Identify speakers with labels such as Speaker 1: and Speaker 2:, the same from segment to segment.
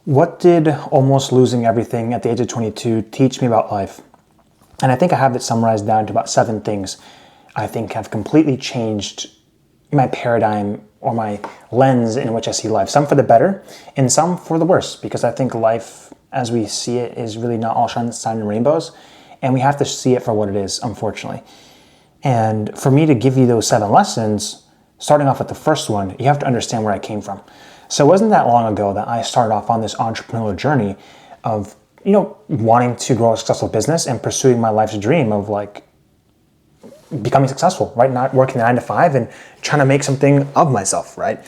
Speaker 1: What did almost losing everything at the age of 22 teach me about life? And I think I have it summarized down to about 7 things I think have completely changed my paradigm or my lens in which I see life. Some for the better and some for the worse, because I think life as we see it is really not all sunshine and rainbows, and we have to see it for what it is, unfortunately. And for me to give you those 7 lessons, starting off with the first one, you have to understand where I came from. So it wasn't that long ago that I started off on this entrepreneurial journey of, wanting to grow a successful business and pursuing my life's dream of becoming successful, right? Not working 9 to 5 and trying to make something of myself, right?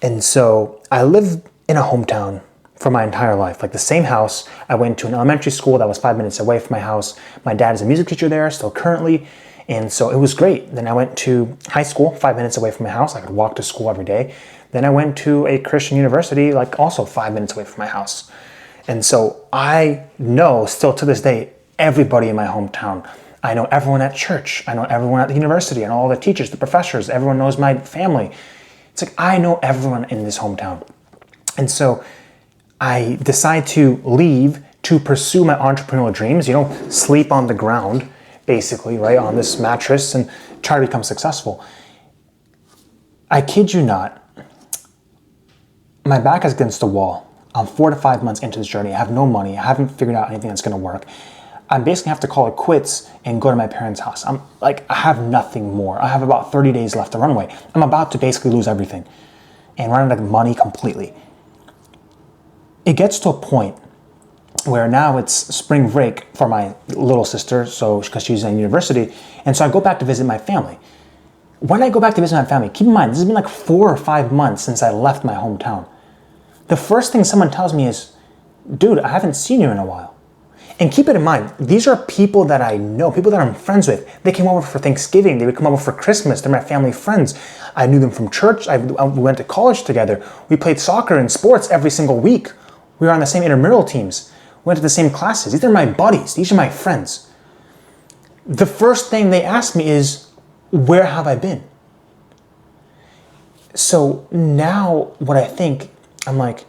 Speaker 1: And so I lived in a hometown for my entire life, like the same house. I went to an elementary school that was 5 minutes away from my house. My dad is a music teacher there, still currently. And so it was great. Then I went to high school 5 minutes away from my house. I could walk to school every day. Then I went to a Christian university, also 5 minutes away from my house. And so I know still to this day, everybody in my hometown. I know everyone at church. I know everyone at the university. I know all the teachers, the professors. Everyone knows my family. It's like I know everyone in this hometown. And so I decide to leave to pursue my entrepreneurial dreams, sleep on the ground, basically, right, on this mattress and try to become successful. I kid you not, my back is against the wall. I'm 4 to 5 months into this journey. I have no money. I haven't figured out anything that's going to work. I basically have to call it quits and go to my parents' house. I have nothing more. I have about 30 days left to run away. I'm about to basically lose everything and run out of money completely. It gets to a point where now it's spring break for my little sister, because she's in university, and so I go back to visit my family. When I go back to visit my family, keep in mind, this has been 4 or 5 months since I left my hometown. The first thing someone tells me is, dude, I haven't seen you in a while. And keep it in mind, these are people that I know, people that I'm friends with. They came over for Thanksgiving, they would come over for Christmas, they're my family friends. I knew them from church, we went to college together. We played soccer and sports every single week. We were on the same intramural teams. We went to the same classes. These are my buddies, these are my friends. The first thing they ask me is, where have I been? So now what I think, I'm like,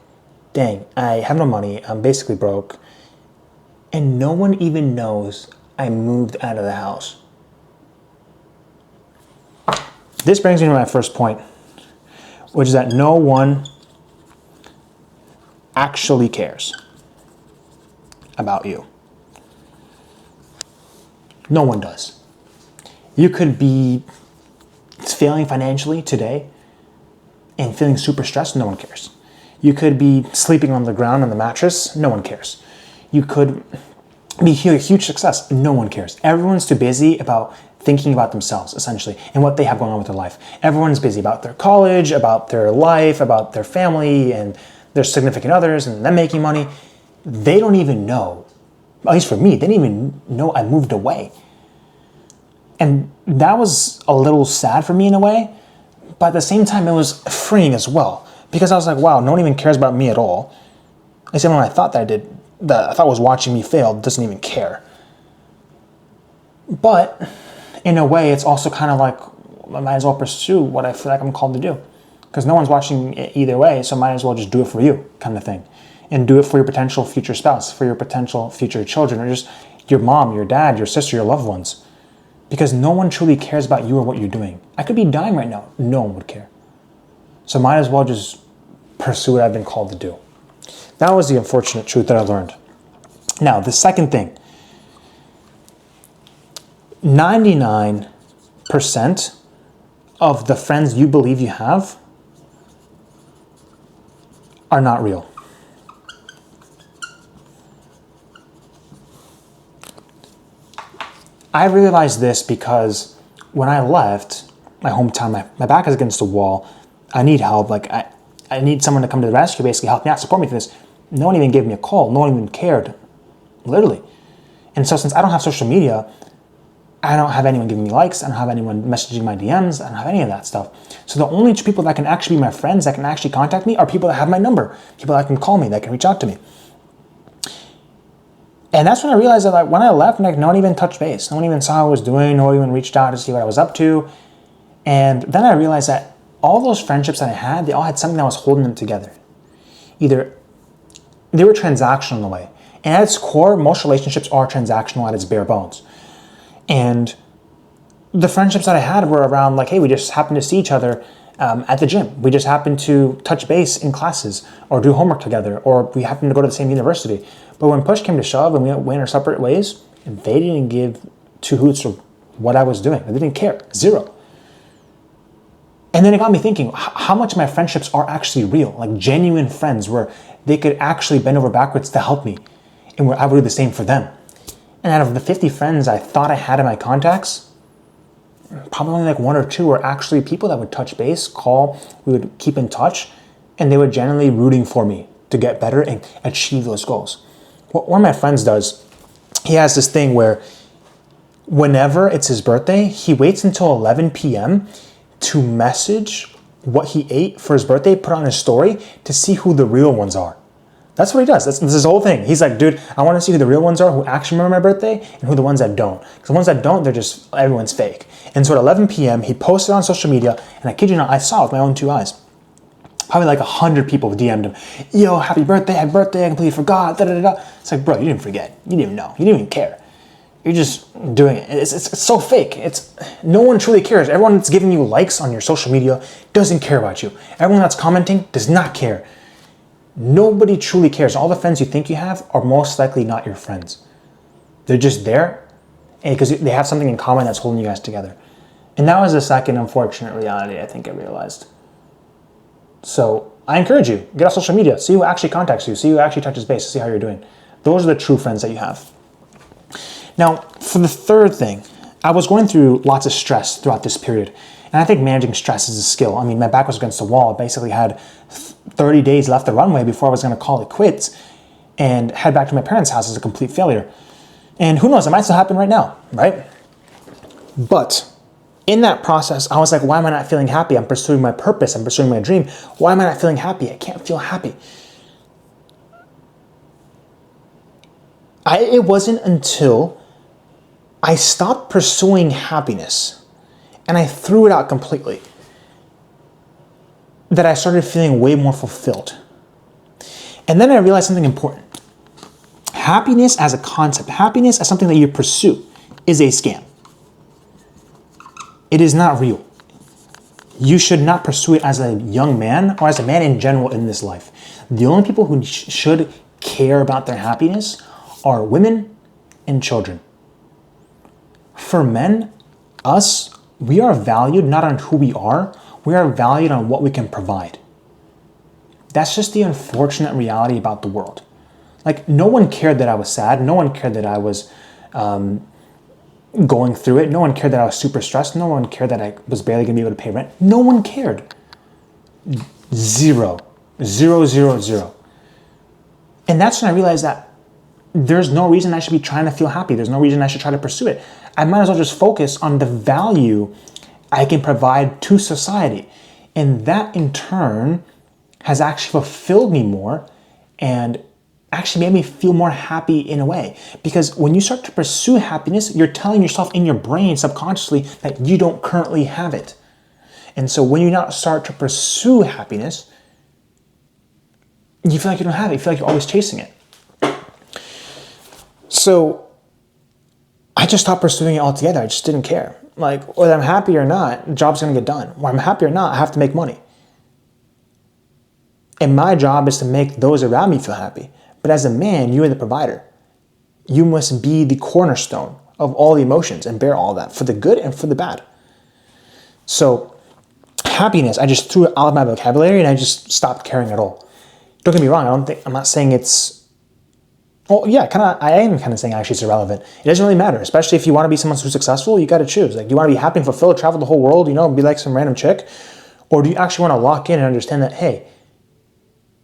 Speaker 1: dang, I have no money, I'm basically broke, and no one even knows I moved out of the house. This brings me to my first point, which is that no one actually cares about you. No one does. You could be failing financially today and feeling super stressed, no one cares. You could be sleeping on the ground on the mattress, no one cares. You could be a huge success, no one cares. Everyone's too busy about thinking about themselves, essentially, and what they have going on with their life. Everyone's busy about their college, about their life, about their family and their significant others and them making money. They don't even know, at least for me, they didn't even know I moved away. And that was a little sad for me in a way, but at the same time, it was freeing as well. Because I was like, wow, no one even cares about me at all. At least everyone I thought that I thought was watching me fail doesn't even care. But in a way, it's also kind of like, I might as well pursue what I feel like I'm called to do. Because no one's watching it either way, so might as well just do it for you, kind of thing. And do it for your potential future spouse, for your potential future children, or just your mom, your dad, your sister, your loved ones. Because no one truly cares about you or what you're doing. I could be dying right now. No one would care. So might as well just pursue what I've been called to do. That was the unfortunate truth that I learned. Now, the second thing. 99% of the friends you believe you have are not real. I realized this because when I left my hometown, my back is against the wall. I need help. I need someone to come to the rescue, basically help me out, support me through this. No one even gave me a call. No one even cared, literally. And so since I don't have social media, I don't have anyone giving me likes. I don't have anyone messaging my DMs. I don't have any of that stuff. So the only two people that can actually be my friends, that can actually contact me, are people that have my number, people that can call me, that can reach out to me. And that's when I realized that when I left, no one even touched base. No one even saw what I was doing. No one even reached out to see what I was up to. And then I realized that all those friendships that I had, they all had something that was holding them together. Either they were transactional in a way. And at its core, most relationships are transactional at its bare bones. And the friendships that I had were around like, hey, we just happened to see each other at the gym. We just happened to touch base in classes or do homework together, or we happened to go to the same university. But when push came to shove and we went our separate ways, they didn't give two hoots of what I was doing. They didn't care. Zero. And then it got me thinking, how much of my friendships are actually real, like genuine friends where they could actually bend over backwards to help me and where I would do the same for them. And out of the 50 friends I thought I had in my contacts, probably only like one or two were actually people that would touch base, call, we would keep in touch, and they were generally rooting for me to get better and achieve those goals. What one of my friends does, he has this thing where whenever it's his birthday, he waits until 11 p.m. to message what he ate for his birthday, put on his story to see who the real ones are. That's what he does. That's his whole thing. He's like, dude, I want to see who the real ones are, who actually remember my birthday, and who the ones that don't. Because the ones that don't, they're just, everyone's fake. And so at 11 p.m., he posted on social media, and I kid you not, I saw it with my own two eyes. Probably like 100 people DM'd him. Yo, happy birthday, I completely forgot, da-da-da-da. It's like, bro, you didn't forget. You didn't even know. You didn't even care. You're just doing it. It's so fake. No one truly cares. Everyone that's giving you likes on your social media doesn't care about you. Everyone that's commenting does not care. Nobody truly cares. All the friends you think you have are most likely not your friends. They're just there because they have something in common that's holding you guys together. And that was the second unfortunate reality I think I realized. So I encourage you, get off social media, see who actually contacts you, see who actually touches base, see how you're doing. Those are the true friends that you have. Now, for the third thing, I was going through lots of stress throughout this period. And I think managing stress is a skill. I mean, my back was against the wall. I basically had 30 days left the runway before I was going to call it quits and head back to my parents' house as a complete failure. And who knows, it might still happen right now, right? But in that process, I was like, why am I not feeling happy? I'm pursuing my purpose. I'm pursuing my dream. Why am I not feeling happy? I can't feel happy. It wasn't until I stopped pursuing happiness and I threw it out completely that I started feeling way more fulfilled. And then I realized something important. Happiness as a concept, happiness as something that you pursue is a scam. It is not real. You should not pursue it as a young man or as a man in general in this life. The only people who should care about their happiness are women and children. For men, us, we are valued not on who we are, we are valued on what we can provide. That's just the unfortunate reality about the world. Like, no one cared that I was sad, no one cared that I was going through it, no one cared that I was super stressed, no one cared that I was barely gonna be able to pay rent. No one cared. Zero. Zero, zero, zero. And that's when I realized that there's no reason I should be trying to feel happy. There's no reason I should try to pursue it. I might as well just focus on the value I can provide to society. And that in turn has actually fulfilled me more and actually made me feel more happy in a way. Because when you start to pursue happiness, you're telling yourself in your brain subconsciously that you don't currently have it. And so when you now start to pursue happiness, you feel like you don't have it. You feel like you're always chasing it. So I just stopped pursuing it altogether. I just didn't care. Like, whether I'm happy or not, the job's gonna get done. Whether I'm happy or not, I have to make money. And my job is to make those around me feel happy. But as a man, you are the provider. You must be the cornerstone of all the emotions and bear all that, for the good and for the bad. So happiness, I just threw it out of my vocabulary and I just stopped caring at all. Don't get me wrong, I'm not saying it's, well, yeah, I am kind of saying actually it's irrelevant. It doesn't really matter, especially if you want to be someone who's successful, you got to choose. Like, you want to be happy and fulfilled, travel the whole world, be like some random chick? Or do you actually want to lock in and understand that, hey,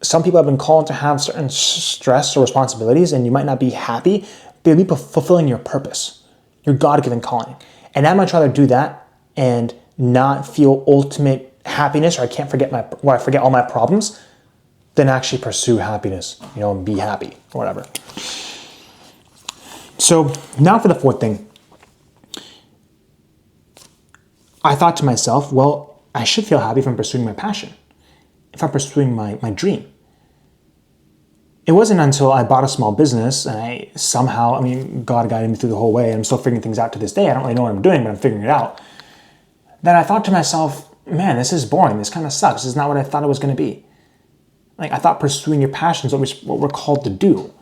Speaker 1: some people have been called to have certain stress or responsibilities and you might not be happy, but you'll be fulfilling your purpose, your God-given calling. And I'd much rather do that and not feel ultimate happiness, or I forget all my problems, than actually pursue happiness, and be happy or whatever. So now for the fourth thing. I thought to myself, well, I should feel happy if I'm pursuing my passion, if I'm pursuing my dream. it wasn't until I bought a small business and I somehow, I mean, God guided me through the whole way. I'm still figuring things out to this day. I don't really know what I'm doing, but I'm figuring it out. That I thought to myself, man, this is boring. This kind of sucks. This is not what I thought it was going to be. Like, I thought pursuing your passions is what we're called to do.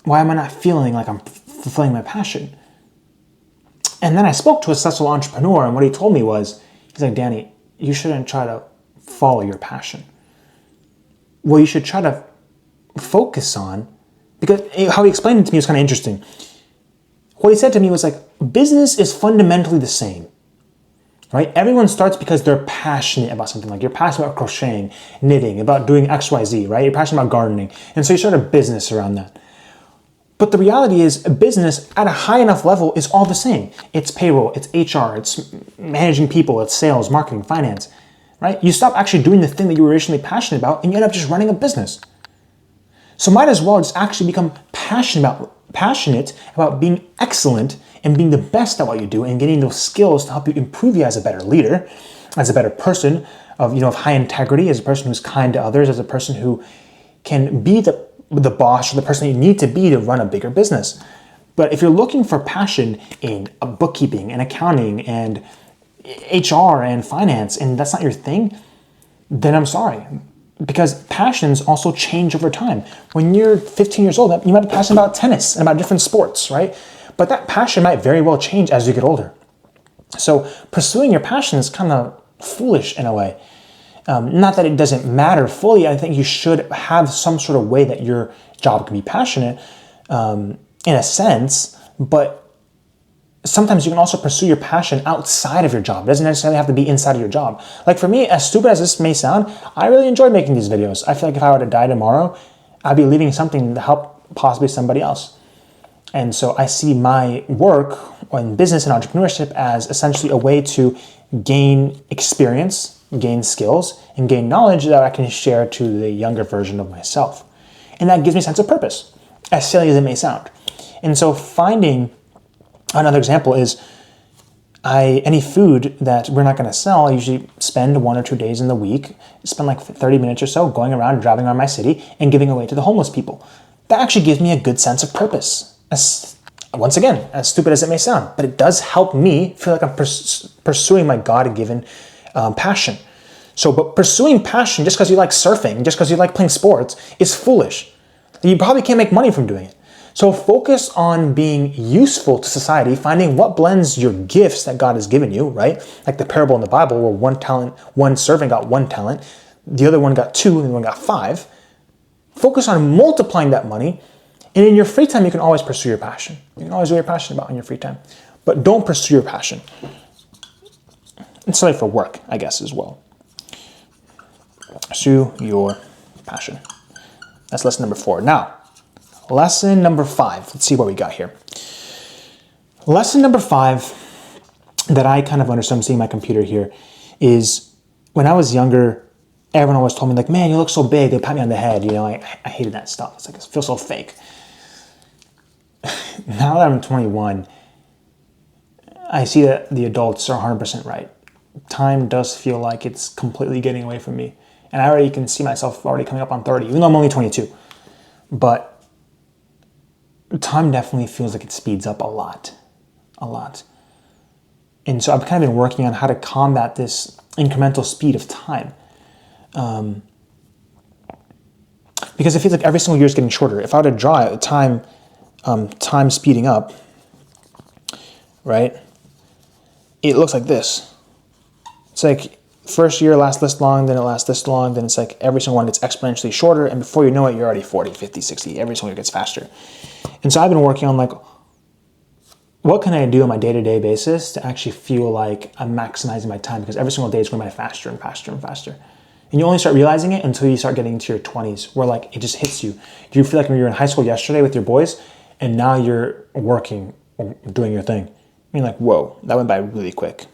Speaker 1: Why am I not feeling like I'm fulfilling my passion? And then I spoke to a successful entrepreneur, and what he told me was, he's like, Danny, you shouldn't try to follow your passion. What you should try to focus on, because how he explained it to me was kind of interesting. What he said to me was like, business is fundamentally the same, right? Everyone starts because they're passionate about something. Like, you're passionate about crocheting, knitting, about doing X, Y, Z, right? You're passionate about gardening. And so you start a business around that. But the reality is, a business at a high enough level is all the same. It's payroll, it's HR, it's managing people, it's sales, marketing, finance, right? You stop actually doing the thing that you were originally passionate about and you end up just running a business. So might as well just actually become passionate about being excellent and being the best at what you do and getting those skills to help you improve you as a better leader, as a better person of high integrity, as a person who's kind to others, as a person who can be the boss or the person you need to be to run a bigger business. But if you're looking for passion in bookkeeping and accounting and HR and finance, and that's not your thing, then I'm sorry. Because passions also change over time. When you're 15 years old, you might be passionate about tennis and about different sports, right? But that passion might very well change as you get older. So pursuing your passion is kind of foolish in a way. Not that it doesn't matter fully. I think you should have some sort of way that your job can be passionate in a sense, but sometimes you can also pursue your passion outside of your job. It doesn't necessarily have to be inside of your job. Like for me, as stupid as this may sound, I really enjoy making these videos. I feel like if I were to die tomorrow, I'd be leaving something to help possibly somebody else. And so I see my work in business and entrepreneurship as essentially a way to gain experience, gain skills, and gain knowledge that I can share to the younger version of myself. And that gives me a sense of purpose, as silly as it may sound. And so finding another example is any food that we're not going to sell, I usually spend 1 or 2 days in the week, spend like 30 minutes or so going around, driving around my city and giving away to the homeless people. That actually gives me a good sense of purpose. Once again, as stupid as it may sound, but it does help me feel like I'm pursuing my God-given passion. So, but pursuing passion just because you like surfing, just because you like playing sports, is foolish. You probably can't make money from doing it. So focus on being useful to society, finding what blends your gifts that God has given you, right? Like the parable in the Bible where one servant got 1 talent, the other one got 2, and the one got 5. Focus on multiplying that money. And in your free time, you can always pursue your passion. You can always do what you're passionate about in your free time. But don't pursue your passion. It's like for work, I guess, as well. Pursue your passion. That's lesson number 4. Now, lesson number 5. Let's see what we got here. Lesson number 5 that I kind of understand, I'm seeing my computer here, is when I was younger, everyone always told me, like, man, you look so big. They pat me on the head. I hated that stuff. It's like, it feels so fake. Now that I'm 21, I see that the adults are 100% right. Time does feel like it's completely getting away from me. And I already can see myself already coming up on 30, even though I'm only 22. But time definitely feels like it speeds up a lot. And so I've kind of been working on how to combat this incremental speed of time. Because it feels like every single year is getting shorter. If I were to draw a time speeding up, right, it looks like this. It's like first year lasts this long, then it lasts this long, then it's like every single one gets exponentially shorter, and before you know it, you're already 40, 50, 60. Every single year gets faster. And so I've been working on, like, what can I do on my day-to-day basis to actually feel like I'm maximizing my time, because every single day is going by faster and faster and faster. And you only start realizing it until you start getting into your 20s, where, like, it just hits you. Do you feel like when you were in high school yesterday with your boys, and now you're working, or doing your thing? I mean, like, whoa, that went by really quick.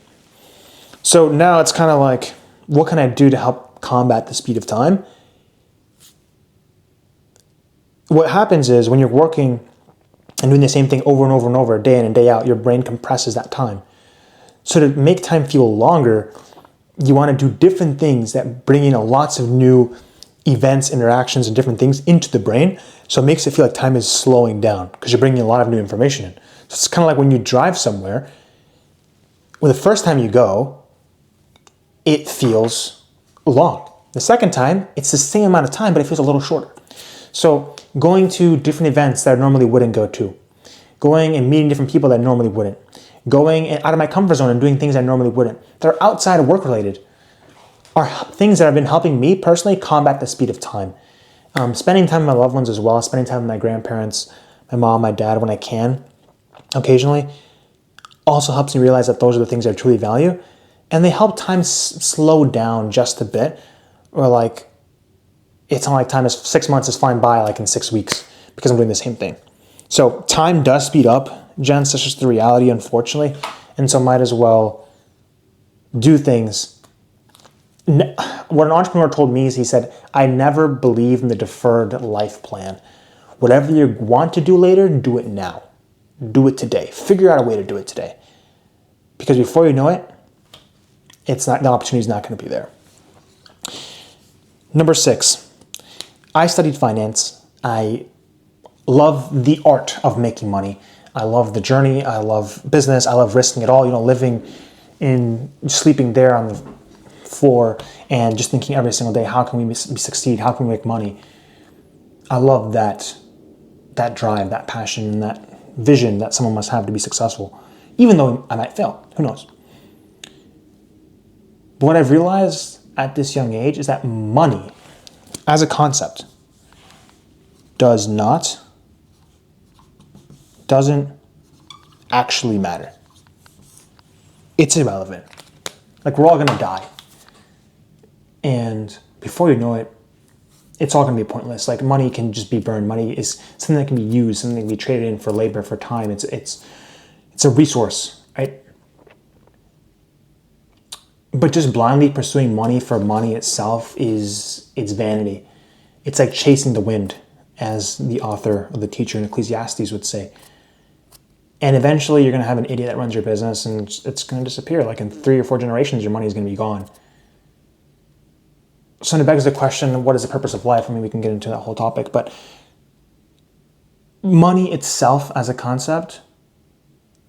Speaker 1: So now it's kind of like, what can I do to help combat the speed of time? What happens is when you're working and doing the same thing over and over and over, day in and day out, your brain compresses that time. So to make time feel longer, you want to do different things that bring in lots of new events, interactions, and different things into the brain. So it makes it feel like time is slowing down because you're bringing a lot of new information in. So it's kind of like when you drive somewhere, well, the first time you go, it feels long. The second time, it's the same amount of time, but it feels a little shorter. So going to different events that I normally wouldn't go to, going and meeting different people that I normally wouldn't, going out of my comfort zone and doing things I normally wouldn't, that are outside of work related, are things that have been helping me personally combat the speed of time. Spending time with my loved ones as well, spending time with my grandparents, my mom, my dad when I can, occasionally, also helps me realize that those are the things I truly value. And they help time slow down just a bit. Or like, it's not like time is 6 months is flying by like in 6 weeks because I'm doing the same thing. So time does speed up, gents. That's just the reality, unfortunately. And so might as well do things. What an entrepreneur told me is he said, I never believe in the deferred life plan. Whatever you want to do later, do it now. Do it today. Figure out a way to do it today. Because before you know it, the opportunity is not going to be there. Number 6, I studied finance. I love the art of making money. I love the journey. I love business. I love risking it all. Sleeping there on the floor and just thinking every single day, how can we succeed? How can we make money? I love that drive, that passion, and that vision that someone must have to be successful, even though I might fail. Who knows? But what I've realized at this young age is that money, as a concept, doesn't actually matter. It's irrelevant. Like, we're all going to die. And before you know it, it's all going to be pointless. Like, money can just be burned. Money is something that can be used, something that can be traded in for labor, for time. It's a resource, right? But just blindly pursuing money for money itself it's vanity. It's like chasing the wind, as the author or the teacher in Ecclesiastes would say. And eventually you're going to have an idiot that runs your business and it's going to disappear. Like in 3 or 4 generations, your money is going to be gone. So it begs the question, what is the purpose of life? I mean, we can get into that whole topic, but money itself as a concept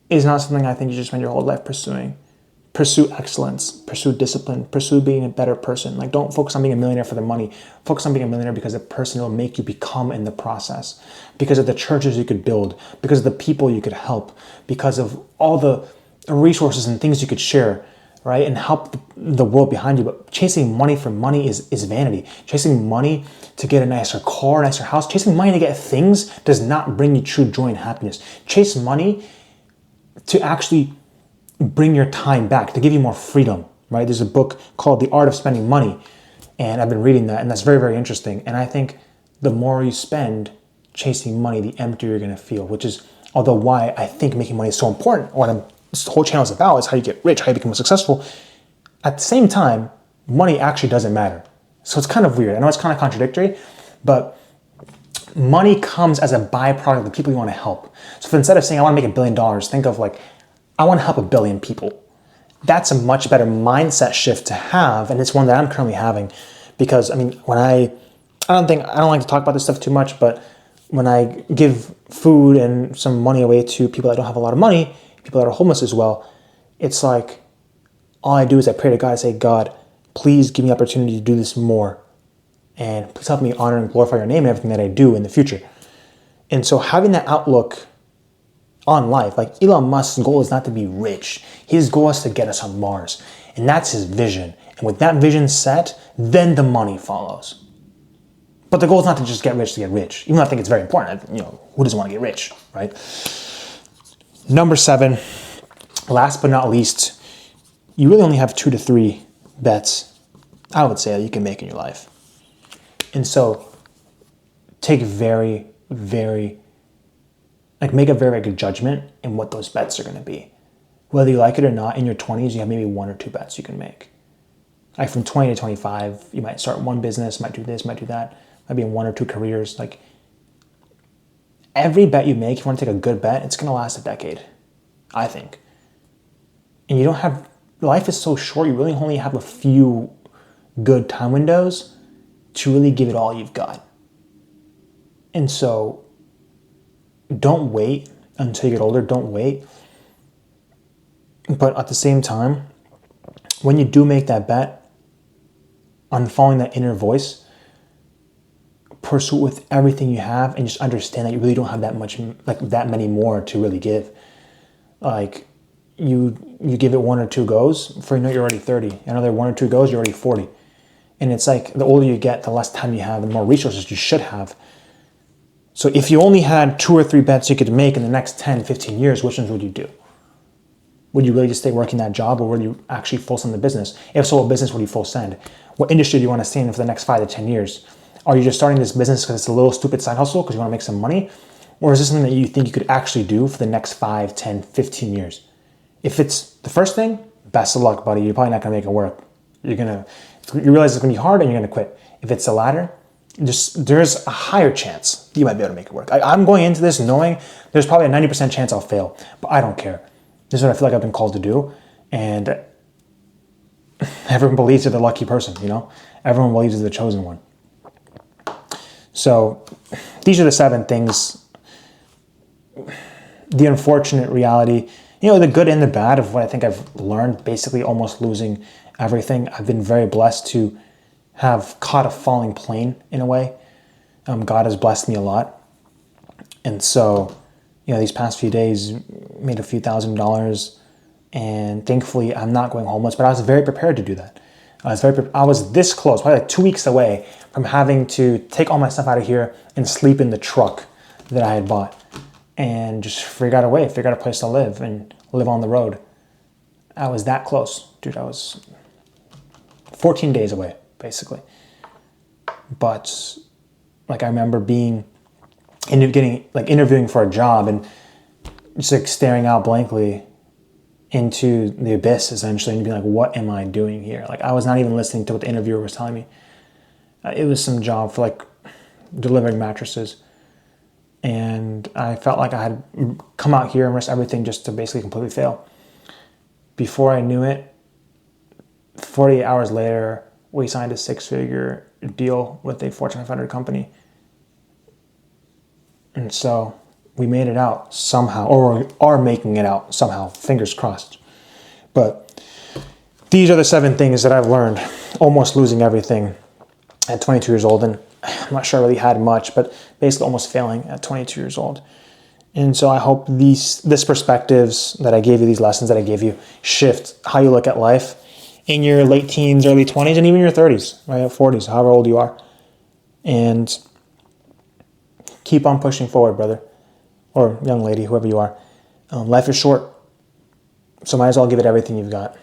Speaker 1: is not something I think you should spend your whole life pursuing. Pursue excellence, pursue discipline, pursue being a better person. Like, don't focus on being a millionaire for the money. Focus on being a millionaire because the person will make you become in the process, because of the churches you could build, because of the people you could help, because of all the resources and things you could share, right? And help the world behind you. But chasing money for money is vanity. Chasing money to get a nicer car, a nicer house, chasing money to get things does not bring you true joy and happiness. Chase money to actually bring your time back, to give you more freedom, right? There's a book called The Art of Spending Money, and I've been reading that, and that's very, very interesting. And I think the more you spend chasing money, the emptier you're going to feel, which is, although why I think making money is so important, this whole channel is about is how you get rich, how you become successful. At the same time, money actually doesn't matter. So it's kind of weird. I know it's kind of contradictory, but money comes as a byproduct of the people you want to help. So instead of saying, I want to make $1 billion, think of like, I want to help 1 billion people. That's a much better mindset shift to have, and it's one that I'm currently having. Because I mean, when I don't like to talk about this stuff too much, but when I give food and some money away to people that don't have a lot of money, people that are homeless as well, it's like all I do is I pray to God, I say, God, please give me opportunity to do this more, and please help me honor and glorify your name in everything that I do in the future. And so having that outlook on life, like Elon Musk's goal is not to be rich. His goal is to get us on Mars. And that's his vision. And with that vision set, then the money follows. But the goal is not to just get rich to get rich. Even though I think it's very important. Who doesn't want to get rich, right? Number 7, last but not least, you really only have 2 to 3 bets, I would say, that you can make in your life. And so take make a very, very good judgment in what those bets are going to be. Whether you like it or not, in your 20s, you have maybe 1 or 2 bets you can make. Like from 20 to 25, you might start one business, might do this, might do that, might be in 1 or 2 careers. Like, every bet you make, if you want to take a good bet, it's going to last a decade, I think. And life is so short, you really only have a few good time windows to really give it all you've got. And so don't wait until you get older. Don't wait. But at the same time, when you do make that bet on following that inner voice, pursue it with everything you have, and just understand that you really don't have that many more to really give. Like you give it 1 or 2 goes, before you know it, you're already 30. Another 1 or 2 goes, you're already 40. And it's like the older you get, the less time you have, the more resources you should have. So if you only had 2 or 3 bets you could make in the next 10, 15 years, which ones would you do? Would you really just stay working that job, or would you actually full send the business? If so, what business would you full send? What industry do you want to stay in for the next 5 to 10 years? Are you just starting this business because it's a little stupid side hustle because you want to make some money? Or is this something that you think you could actually do for the next 5, 10, 15 years? If it's the first thing, best of luck, buddy. You're probably not going to make it work. You realize it's going to be hard and you're going to quit. If it's the latter, there's a higher chance you might be able to make it work. I'm going into this knowing there's probably a 90% chance I'll fail, but I don't care. This is what I feel like I've been called to do. And everyone believes they're the lucky person, Everyone believes they're the chosen one. So these are the 7 things. The unfortunate reality, the good and the bad of what I think I've learned, basically almost losing everything. I've been very blessed to have caught a falling plane in a way. God has blessed me a lot. And so, these past few days made a few $1,000s, and thankfully I'm not going homeless, but I was very prepared to do that. I was this close, probably like 2 weeks away from having to take all my stuff out of here and sleep in the truck that I had bought and just figure out a place to live and live on the road. I was that close, dude. I was 14 days away, basically. But I remember interviewing for a job and just staring out blankly into the abyss, essentially, and being like, what am I doing here? I was not even listening to what the interviewer was telling me. It was some job for delivering mattresses. And I felt like I had come out here and risked everything just to basically completely fail. Before I knew it, 48 hours later, we signed a 6-figure deal with a Fortune 500 company. And so we made it out somehow, or we are making it out somehow, fingers crossed. But these are the 7 things that I've learned, almost losing everything at 22 years old. And I'm not sure I really had much, but basically almost failing at 22 years old. And so I hope this perspectives that I gave you, these lessons that I gave you, shift how you look at life in your late teens, early 20s, and even your 30s, right, 40s, however old you are. And keep on pushing forward, brother, or young lady, whoever you are. Life is short, so might as well give it everything you've got.